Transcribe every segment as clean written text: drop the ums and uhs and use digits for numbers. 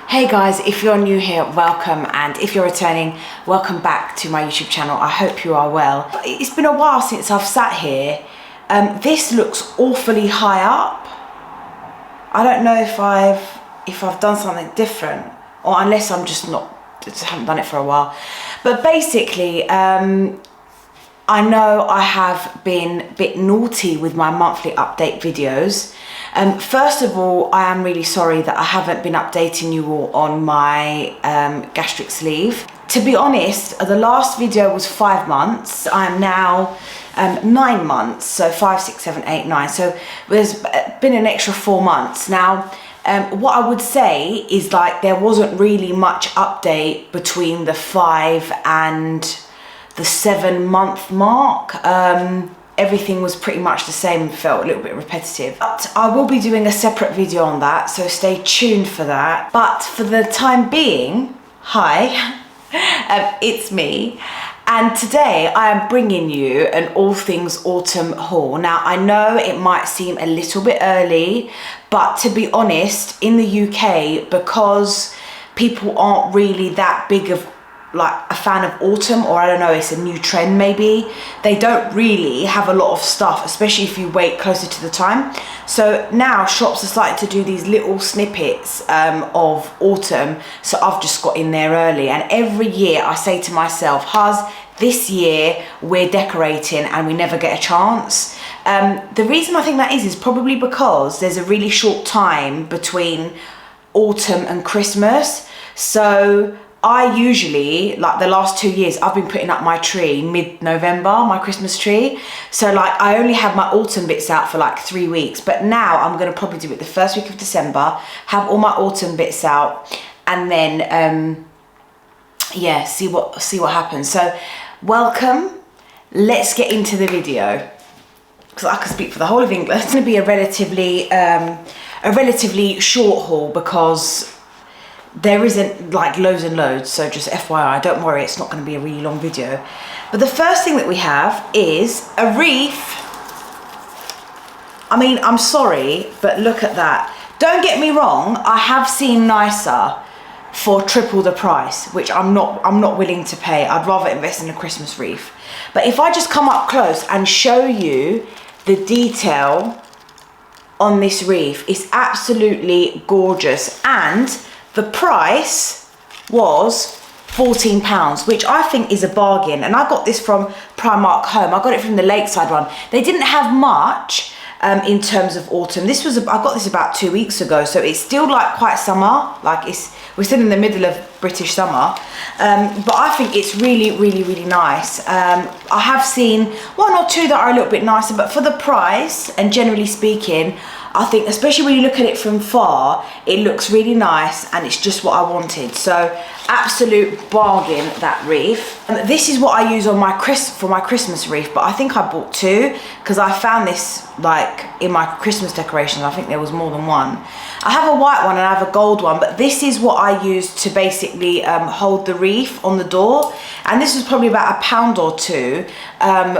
Hey guys, if you're new here, welcome, and if you're returning, welcome back to my YouTube channel. I hope you are well. It's been a while since I've sat here. This looks awfully high up. I don't know if I've done something different, or unless I'm just haven't done it for a while. But basically, I know I have been a bit naughty with my monthly update videos. First of all, I am really sorry that I haven't been updating you all on my gastric sleeve. To be honest, the last video was 5 months. I am now 9 months, so 5, 6, 7, 8, 9. So there's been an extra 4 months. Now, what I would say is like there wasn't really much update between the 5 and the 7 month mark. Everything was pretty much the same, felt a little bit repetitive. But I will be doing a separate video on that, so stay tuned for that. But for the time being, hi, it's me. And today I am bringing you an all things autumn haul. Now I know it might seem a little bit early, but to be honest, in the UK, because people aren't really that big of like a fan of autumn, or I don't know, it's a new trend maybe, they don't really have a lot of stuff, especially if you wait closer to the time. So now shops are starting to do these little snippets of autumn, so I've just got in there early. And every year I say to myself, Huz, this year we're decorating and we never get a chance. The reason I think that is probably because there's a really short time between autumn and Christmas. So I usually, like the last 2 years, I've been putting up my tree mid-November, my Christmas tree. So like I only have my autumn bits out for like 3 weeks, but now I'm gonna probably do it the first week of December, have all my autumn bits out, and then yeah, see what happens. So welcome, let's get into the video, because I can speak for the whole of England. It's gonna be a relatively short haul because there isn't like loads and loads, so just FYI, don't worry, it's not going to be a really long video. But the first thing that we have is a wreath. I mean, I'm sorry, but look at that. Don't get me wrong, I have seen nicer for triple the price, which I'm not willing to pay. I'd rather invest in a Christmas wreath. But if I just come up close and show you the detail on this wreath, it's absolutely gorgeous. And the price was £14, which I think is a bargain. And I got this from Primark Home. I got it from the Lakeside one. They didn't have much in terms of autumn. I got this about 2 weeks ago, so it's still like quite summer. Like we're still in the middle of British summer. But I think it's really, really, really nice. I have seen 1 or 2 that are a little bit nicer, but for the price, and generally speaking, I think, especially when you look at it from far, it looks really nice and it's just what I wanted. So absolute bargain, that wreath. This is what I use on for my Christmas wreath, but I think I bought 2 because I found this like in my Christmas decorations. I think there was more than one. I have a white one and I have a gold one, but this is what I use to basically hold the wreath on the door. And this was probably about £1 or 2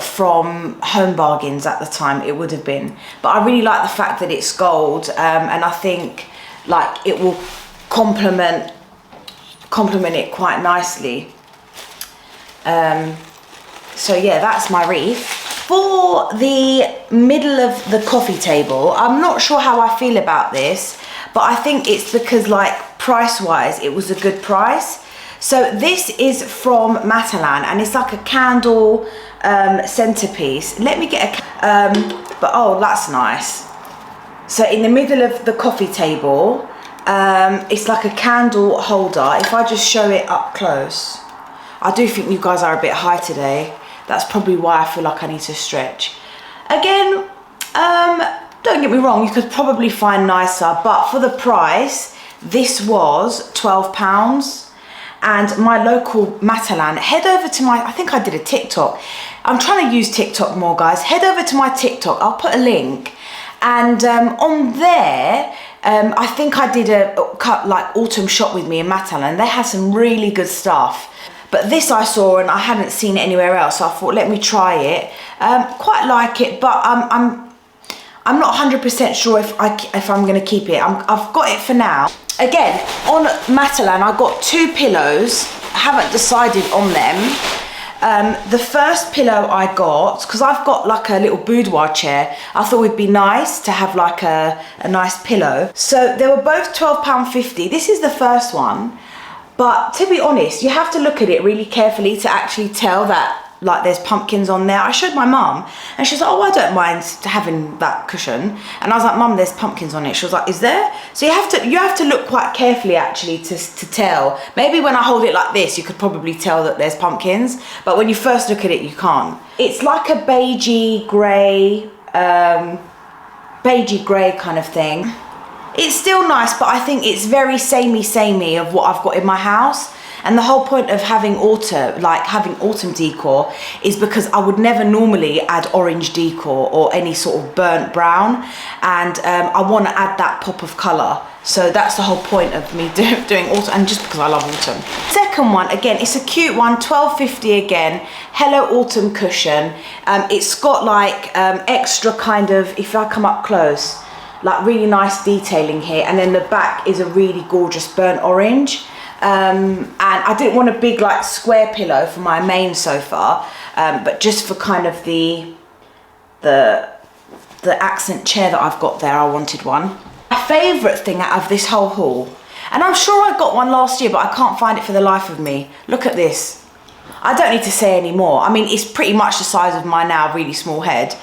from Home Bargains at the time, it would have been. But I really like the fact that it's gold, and I think like it will complement it quite nicely. So yeah, that's my wreath. For the middle of the coffee table, I'm not sure how I feel about this, but I think it's because like price wise it was a good price. So this is from Matalan and it's like a candle centerpiece. Let me get but oh, that's nice. So in the middle of the coffee table, it's like a candle holder. If I just show it up close, I do think you guys are a bit high today. That's probably why I feel like I need to stretch. Again, don't get me wrong, you could probably find nicer, but for the price, this was £12. And my local Matalan, head over to my, I think I did a TikTok. I'm trying to use TikTok more, guys. Head over to my TikTok, I'll put a link. And on there, I think I did a like autumn shop with me in Matalan. They had some really good stuff. But this I saw and I hadn't seen it anywhere else, so I thought, let me try it. Quite like it, but I'm not 100% sure if I'm going to keep it. I've got it for now. Again, on Matalan, I got 2 pillows. I haven't decided on them. The first pillow I got, because I've got like a little boudoir chair, I thought it would be nice to have like a nice pillow. So they were both £12.50. This is the first one. But to be honest, you have to look at it really carefully to actually tell that like there's pumpkins on there. I showed my mum and she's like, oh, I don't mind having that cushion. And I was like, Mum, there's pumpkins on it. She was like, is there? So you have to look quite carefully actually to tell. Maybe when I hold it like this, you could probably tell that there's pumpkins. But when you first look at it, you can't. It's like a beigey grey kind of thing. It's still nice, but I think it's very samey of what I've got in my house. And the whole point of having autumn decor is because I would never normally add orange decor or any sort of burnt brown. And I want to add that pop of colour. So that's the whole point of me doing autumn, and just because I love autumn. Second one, again, it's a cute one, £12.50 again. Hello Autumn cushion. It's got like extra kind of, if I come up close, like really nice detailing here. And then the back is a really gorgeous burnt orange. And I didn't want a big like square pillow for my main sofa, but just for kind of the accent chair that I've got there, I wanted one. My favourite thing out of this whole haul, and I'm sure I got one last year, but I can't find it for the life of me. Look at this. I don't need to say any more. I mean, it's pretty much the size of my now really small head,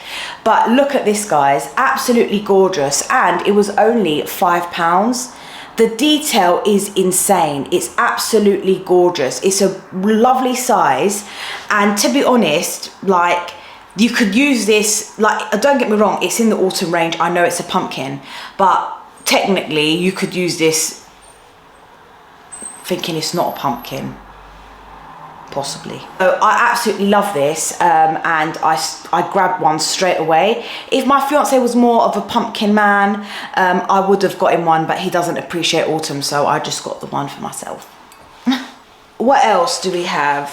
but look at this, guys. Absolutely gorgeous, and it was only £5. The detail is insane. It's absolutely gorgeous. It's a lovely size. And to be honest, like, you could use this, like, don't get me wrong, it's in the autumn range. I know it's a pumpkin, but technically you could use this thinking it's not a pumpkin. Possibly. So I absolutely love this, and I grabbed one straight away. If my fiance was more of a pumpkin man, I would have got him one, but he doesn't appreciate autumn, so I just got the one for myself. What else do we have?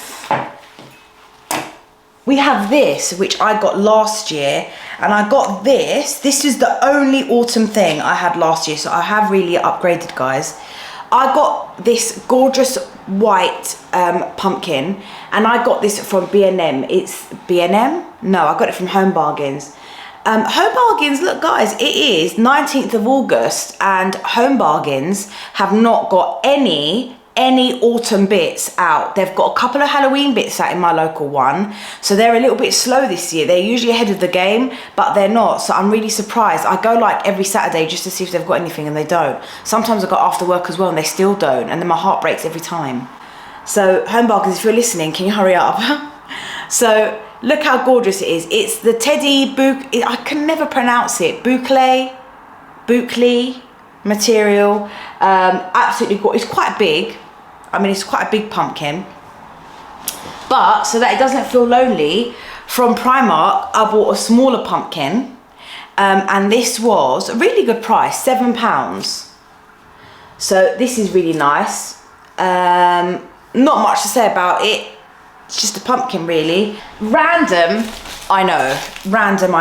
We have this, which I got last year, and I got this. This is the only autumn thing I had last year, so I have really upgraded, guys. I got this gorgeous white pumpkin, and I got this from B&M. It's B&M? No, I got it from Home Bargains. Home Bargains, look guys, it is 19th of August and Home Bargains have not got any autumn bits out. They've got a couple of Halloween bits out in my local one, so they're a little bit slow this year. They're usually ahead of the game, but they're not, so I'm really surprised. I go like every Saturday just to see if they've got anything, and they don't. Sometimes I go after work as well and they still don't, and then my heart breaks every time. So Home Bargains, if you're listening, can you hurry up? So look how gorgeous it is. It's the Teddy I can never pronounce it, boucle material. Absolutely gorgeous. It's quite big. I mean, it's quite a big pumpkin, but so that it doesn't feel lonely, from Primark I bought a smaller pumpkin, and this was a really good price, £7. So this is really nice. Not much to say about it. It's just a pumpkin, really. Random, I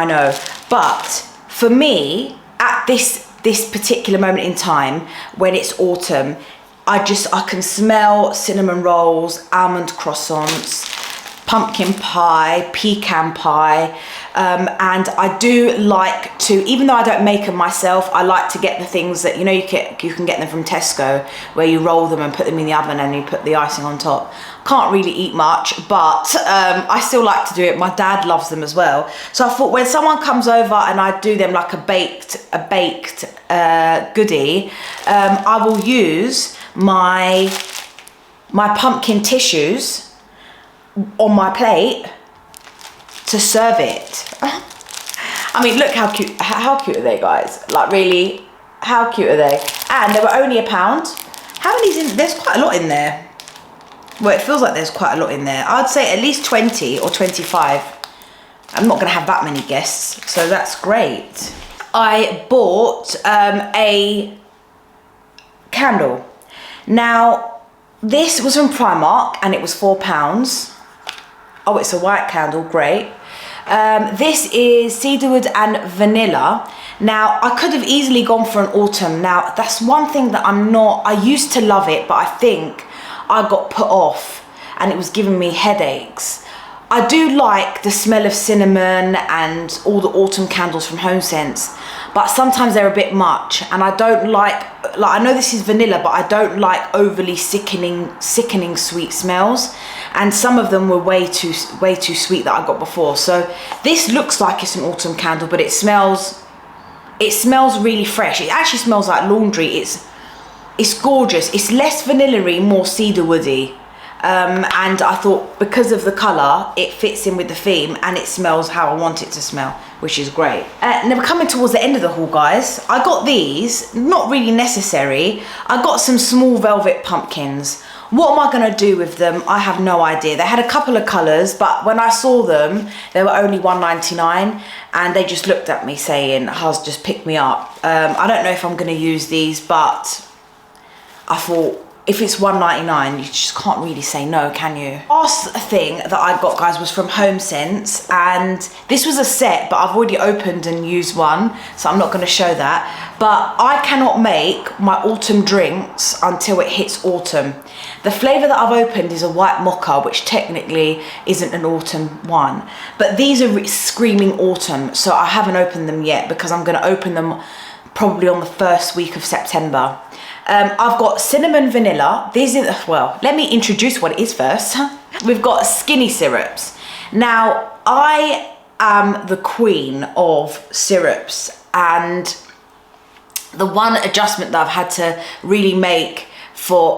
know, but for me, at this particular moment in time when it's autumn, I can smell cinnamon rolls, almond croissants, pumpkin pie, pecan pie, and I do like to, even though I don't make them myself, I like to get the things that, you know, you can get them from Tesco, where you roll them and put them in the oven and you put the icing on top. Can't really eat much, but I still like to do it. My dad loves them as well. So I thought when someone comes over and I do them like a baked goodie, I will use my pumpkin tissues on my plate to serve it. I mean, look how cute are they, guys? Like, really, how cute are they? And they were only £1. How many's in? There's quite a lot in there. Well, it feels like there's quite a lot in there. I'd say at least 20 or 25. I'm not gonna have that many guests, so that's great. I bought a candle. Now, this was from Primark and it was £4. Oh, it's a white candle, great. This is cedarwood and vanilla. Now, I could have easily gone for an autumn. Now, that's one thing that I used to love it, but I think I got put off and it was giving me headaches. I do like the smell of cinnamon and all the autumn candles from HomeSense, but sometimes they're a bit much, and I don't like I know this is vanilla, but I don't like overly sickening sweet smells, and some of them were way too sweet that I got before. So this looks like it's an autumn candle, but it smells really fresh. It actually smells like laundry. It's gorgeous. It's less vanilla-y, more cedar woody. And I thought because of the colour, it fits in with the theme and it smells how I want it to smell, which is great. Now we're coming towards the end of the haul, guys. I got these, not really necessary. I got some small velvet pumpkins. What am I gonna do with them? I have no idea. They had a couple of colours, but when I saw them, they were only $1.99, and they just looked at me saying, "Huz, just pick me up." I don't know if I'm gonna use these, but I thought, if it's $1.99, you just can't really say no, can you? Last thing that I got, guys, was from HomeSense, and this was a set, but I've already opened and used one, so I'm not gonna show that. But I cannot make my autumn drinks until it hits autumn. The flavour that I've opened is a white mocha, which technically isn't an autumn one, but these are screaming autumn, so I haven't opened them yet because I'm gonna open them probably on the first week of September. I've got cinnamon vanilla. These are, well, let me introduce what it is first. We've got skinny syrups. Now, I am the queen of syrups, and the one adjustment that I've had to really make for,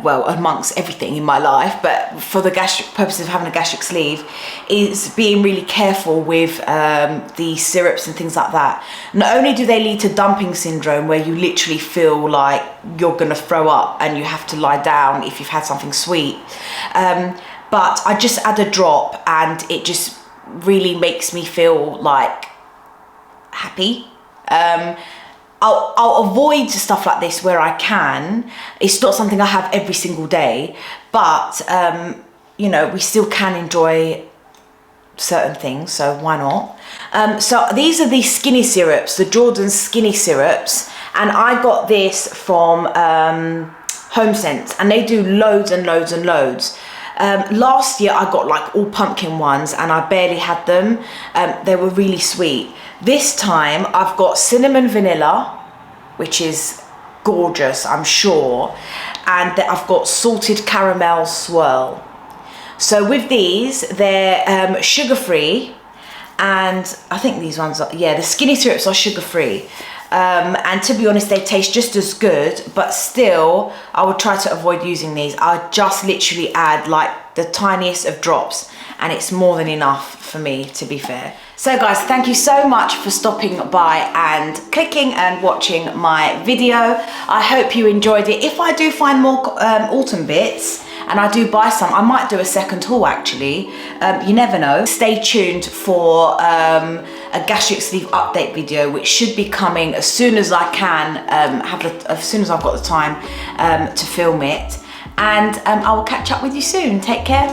well, amongst everything in my life, but for the gastric purposes of having a gastric sleeve, is being really careful with the syrups and things like that. Not only do they lead to dumping syndrome, where you literally feel like you're gonna throw up and you have to lie down if you've had something sweet, but I just add a drop and it just really makes me feel like happy. I'll avoid stuff like this where I can. It's not something I have every single day, but you know, we still can enjoy certain things, so why not? So these are the skinny syrups, the Jordan skinny syrups, and I got this from HomeSense, and they do loads and loads and loads. Last year I got like all pumpkin ones and I barely had them. They were really sweet. This time I've got cinnamon vanilla, which is gorgeous, I'm sure, and I've got salted caramel swirl. So with these, they're sugar-free, and I think these ones are, yeah, the skinny syrups are sugar-free. And to be honest, they taste just as good, but still, I would try to avoid using these. I just literally add like the tiniest of drops, and it's more than enough for me, to be fair. So guys, thank you so much for stopping by and clicking and watching my video. I hope you enjoyed it. If I do find more autumn bits, and I do buy some, I might do a second haul actually. You never know. Stay tuned for a gastric sleeve update video, which should be coming as soon as I can, as soon as I've got the time to film it. And I will catch up with you soon. Take care.